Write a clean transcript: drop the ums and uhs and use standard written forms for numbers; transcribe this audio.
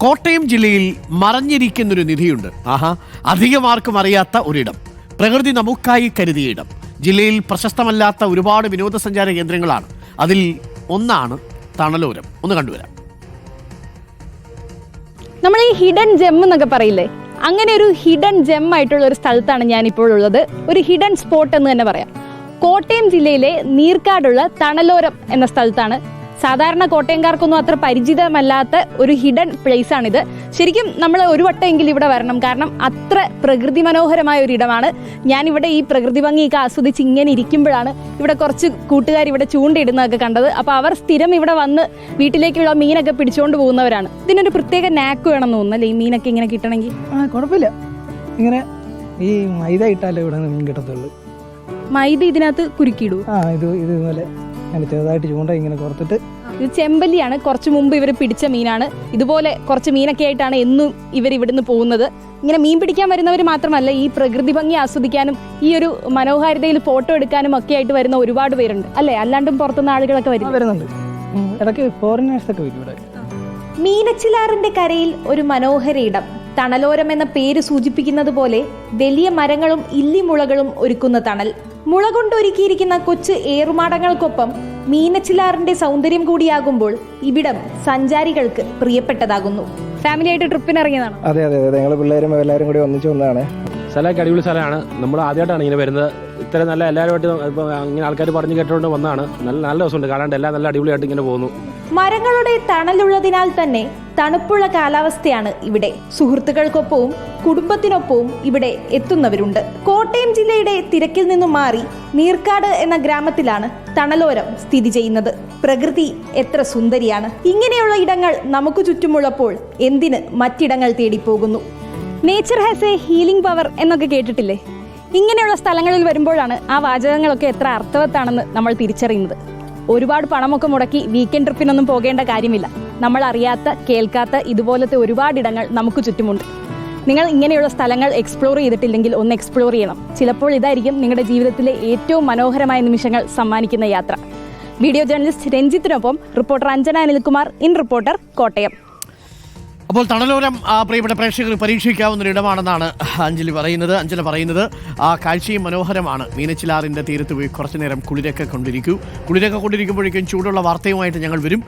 കോട്ടയം ജില്ലയിൽ മറഞ്ഞിരിക്കുന്നൊരു നിധിയുണ്ട്. അധികമാർക്കും അറിയാത്ത ഒരിടം, പ്രകൃതി നമുക്കായി കരുതിയ ഇടം. ജില്ലയിൽ പ്രശസ്തമല്ലാത്ത ഒരുപാട് വിനോദസഞ്ചാര കേന്ദ്രങ്ങളാണ്. അതിൽ ഒന്നാണ് തണലോരം. ഒന്ന് കണ്ടുവരാം. നമ്മൾ ഈ ഹിഡൻ ജെം എന്നൊക്കെ പറയില്ലേ, അങ്ങനെ ഒരു ഹിഡൻ ജെം ആയിട്ടുള്ള ഒരു സ്ഥലത്താണ് ഞാനിപ്പോൾ ഉള്ളത്. ഒരു ഹിഡൻ സ്പോട്ട് എന്ന് തന്നെ പറയാം. കോട്ടയം ജില്ലയിലെ നീർക്കാടുള്ള തണലോരം എന്ന സ്ഥലത്താണ്. സാധാരണ കോട്ടയംകാർക്കൊന്നും അത്ര പരിചിതമല്ലാത്ത ഒരു ഹിഡൻ പ്ലേസ് ആണിത്. ശരിക്കും നമ്മൾ ഒരു വട്ടമെങ്കിലും ഇവിടെ വരണം, കാരണം അത്ര പ്രകൃതി മനോഹരമായ ഒരു ഇടമാണ്. ഞാനിവിടെ ഈ പ്രകൃതി ഭംഗിയൊക്കെ ആസ്വദിച്ച് ഇങ്ങനെ ഇരിക്കുമ്പോഴാണ് ഇവിടെ കുറച്ച് കൂട്ടുകാർ ഇവിടെ ചൂണ്ടയിടുന്നതൊക്കെ കണ്ടത്. അപ്പോൾ അവർ സ്ഥിരം ഇവിടെ വന്ന് വീട്ടിലേക്കുള്ള മീനൊക്കെ പിടിച്ചുകൊണ്ട് പോകുന്നവരാണ്. ഇതിനൊരു പ്രത്യേക നാക്ക് വേണം എന്ന് തോന്നുന്നല്ലേ ഈ മീനൊക്കെ ഇങ്ങനെ കിട്ടണമെങ്കിൽ? കുഴപ്പമില്ല, ഇങ്ങനെ ഈ മൈദ ഇട്ടാലേ ഇവിടെ മീൻ കിട്ടത്തുള്ളൂ. മൈദ ഇതിനകത്ത് കുരുക്കിയിടൂ? ഇതുപോലെ ചെറുതായിട്ട് ചൂണ്ട ഇങ്ങനെ കുറത്തിട്ട്. ഇത് ചെമ്പല്ലിയാണ്. കുറച്ച് മുമ്പ് ഇവർ പിടിച്ച മീനാണ്. ഇതുപോലെ കുറച്ച് മീനൊക്കെ ആയിട്ടാണ് എന്നും ഇവർ ഇവിടുന്ന് പോകുന്നത്. ഇങ്ങനെ മീൻ പിടിക്കാൻ വരുന്നവർ മാത്രമല്ല, ഈ പ്രകൃതി ഭംഗി ആസ്വദിക്കാനും ഈ ഒരു മനോഹാരിതയിൽ ഫോട്ടോ എടുക്കാനും ഒക്കെ ആയിട്ട് വരുന്ന ഒരുപാട് പേരുണ്ട് അല്ലേ? അല്ലാണ്ടും പുറത്തുനിന്ന് ആളുകളൊക്കെ വരുന്നുണ്ട്. ഇടയ്ക്ക് ഫോറിനേഴ്സ് ഒക്കെ വരും ഇവിടെ. മീനച്ചിലാറിന്റെ കരയിൽ ഒരു മനോഹര ഇടം. തണലോരം എന്ന പേര് സൂചിപ്പിക്കുന്നത് പോലെ വലിയ മരങ്ങളും ഇല്ലിമുളകളും ഒരുക്കുന്ന തണൽ. മുള കൊണ്ട് ഒരുക്കിയിരിക്കുന്ന കൊച്ചു ഏറുമാടങ്ങൾക്കൊപ്പം മീനച്ചിലാറിന്റെ സൗന്ദര്യം കൂടിയാകുമ്പോൾ ഇവിടം സഞ്ചാരികൾക്ക് പ്രിയപ്പെട്ടതാകുന്നു. ഫാമിലി ആയിട്ട് ട്രിപ്പിന് ഇറങ്ങിയതാണ്? അതെ അതെ അതെ, ഞങ്ങൾ പിള്ളേരും എല്ലാവരും കൂടി ഒന്നിച്ചു വന്നതാണ്. സ്ഥലമൊക്കെ അടിപൊളി സ്ഥലമാണ്. നമ്മൾ ആദ്യമായിട്ടാണ് ഇങ്ങനെ വരുന്നത്. ഇത്ര നല്ല എല്ലാവരുമായിട്ട് ഇപ്പോൾ ഇങ്ങനെ ആൾക്കാർ പറഞ്ഞു കേട്ടുകൊണ്ട് വന്നതാണ്. നല്ല രസമുണ്ട് കാണാണ്ട്. എല്ലാം നല്ല അടിപൊളിയായിട്ട് ഇങ്ങനെ പോകുന്നു. മരങ്ങളുടെ തണലുള്ളതിനാൽ തന്നെ തണുപ്പുള്ള കാലാവസ്ഥയാണ് ഇവിടെ. സുഹൃത്തുക്കൾക്കൊപ്പവും കുടുംബത്തിനൊപ്പവും ഇവിടെ എത്തുന്നവരുണ്ട്. കോട്ടയം ജില്ലയുടെ തിരക്കിൽ നിന്നും മാറി നീർക്കാട് എന്ന ഗ്രാമത്തിലാണ് തണലോരം സ്ഥിതി ചെയ്യുന്നത്. പ്രകൃതി എത്ര സുന്ദരിയാണ്! ഇങ്ങനെയുള്ള ഇടങ്ങൾ നമുക്ക് ചുറ്റുമുള്ളപ്പോൾ എന്തിന് മറ്റിടങ്ങൾ തേടിപ്പോകുന്നു? Nature has a healing power എന്നൊക്കെ കേട്ടിട്ടില്ലേ? ഇങ്ങനെയുള്ള സ്ഥലങ്ങളിൽ വരുമ്പോഴാണ് ആ വാചകങ്ങളൊക്കെ എത്ര അർത്ഥവത്താണെന്ന് നമ്മൾ തിരിച്ചറിയുന്നത്. ഒരുപാട് പണമൊക്കെ മുടക്കി വീക്കെൻഡ് ട്രിപ്പിനൊന്നും പോകേണ്ട കാര്യമില്ല. നമ്മൾ അറിയാത്ത കേൾക്കാത്ത ഇതുപോലത്തെ ഒരുപാട് ഇടങ്ങൾ നമുക്ക് ചുറ്റുമുണ്ട്. നിങ്ങൾ ഇങ്ങനെയുള്ള സ്ഥലങ്ങൾ എക്സ്പ്ലോർ ചെയ്തിട്ടില്ലെങ്കിൽ ഒന്ന് എക്സ്പ്ലോർ ചെയ്യണം. ചിലപ്പോൾ ഇതായിരിക്കും നിങ്ങളുടെ ജീവിതത്തിലെ ഏറ്റവും മനോഹരമായ നിമിഷങ്ങൾ സമ്മാനിക്കുന്ന യാത്ര. വീഡിയോ ജേർണലിസ്റ്റ് രഞ്ജിത്തിനൊപ്പം reporter Anjana Anilkumar, in reporter, Kottayam. അപ്പോൾ തണലോരം പ്രിയപ്പെട്ട പ്രേക്ഷകർ പരീക്ഷിക്കാവുന്ന ഇടമാണെന്നാണ് അഞ്ജന പറയുന്നത്. ആ കാഴ്ചയും മനോഹരമാണ്. മീനച്ചിലാറിൻ്റെ തീരത്ത് പോയി കുറച്ചു നേരം കുളിരൊക്കെ കൊണ്ടിരിക്കുമ്പോഴേക്കും ചൂടുള്ള വാർത്തയുമായിട്ട് ഞങ്ങൾ വരും.